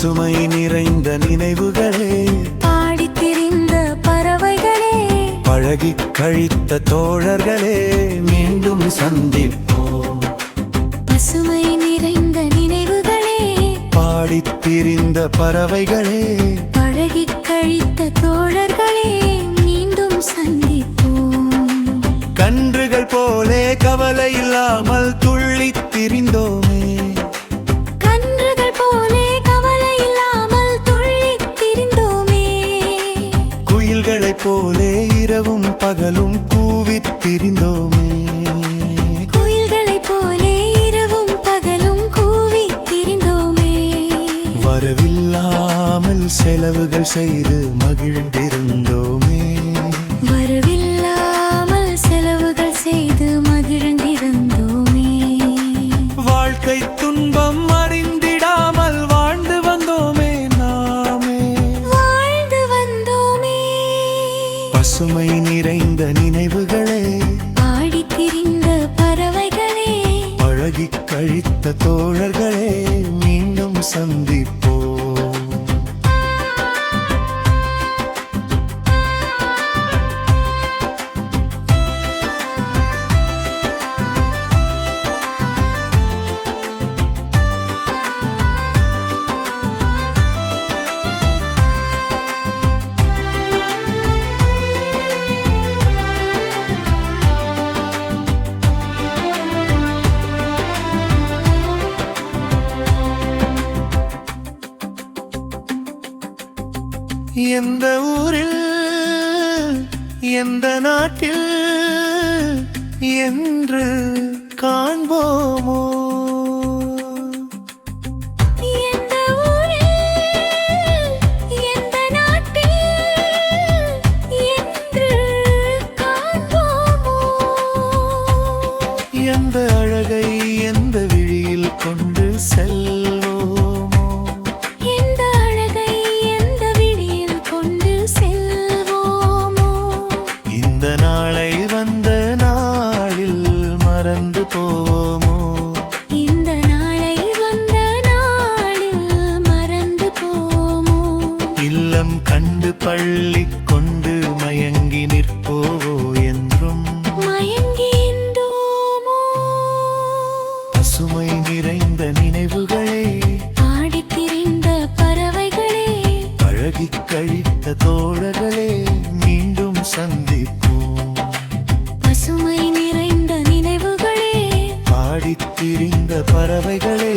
பசுமை நிறைந்த நினைவுகளே, பாடித் திரிந்த பறவைகளே, பழகிக் கழித்த தோழர்களே, மீண்டும் சந்திப்போம். பசுமை நிறைந்த நினைவுகளே, பாடித் திரிந்த பறவைகளே, பழகிக் கழித்த தோழர்களே, மீண்டும் சந்திப்போம். கன்றுகள் போலே கவலை இல்லாமல் துள்ளித் திரிந்தோமே, கன்றுகள் போலே கவலை இல்லாமல் துள்ளித் திரிந்தோமே, குயில்களைப் போலே இரவும் பகலும் கூவித் திரிந்தோமே, குயில்களைப் போலே இரவும் பகலும் கூவித் திரிந்தோமே. வரவில்லாமல் செலவுகள் செய்து மகிழ்ந்திருந்தோமே, வரவில்லாமல் செலவுகள் செய்து மகிழ்ந்திருந்தோமே. வாழ்க்கை துன்பம் அறிந்திடாமல் வாழ்ந்து வந்தோமே நாமே, வாழ்ந்து வந்தோமே. பசுமை நிறைந்த நினைவுகளே, பாடித் திரிந்த பறவைகளே, பழகிக் கழித்த தோழர்களே, மீண்டும் சந்திப்போம். எந்த ஊரில் எந்த நாட்டில் என்று காண்போமோ, எந்த ஊரில் எந்த நாட்டில் என்று காண்போமோ, எந்த அழகை எந்த விழியில் கொண்டு செல்வோமோ, எந்த அழகை எந்த விழியில் கொண்டு செல்வோமோ, இந்த நாளை வந்த நாளில் மறந்து போவோமோ, இந்த நாளை வந்த நாளில் மறந்து போவோமோ, இல்லம் கண்டு பள்ளி கொண்டு மயங்கி நிற்போவோ என்றும், மயங்கி இருந்தோமோ. பசுமை நிறைந்த நினைவுகளே, பாடித் திரிந்த பறவைகளே, பழகிக் கழித்த தோழர்களே, மீண்டும் சந்திப்போம். பசுமை நிறைந்த நினைவுகளே, பாடித் திரிந்த பறவைகளே,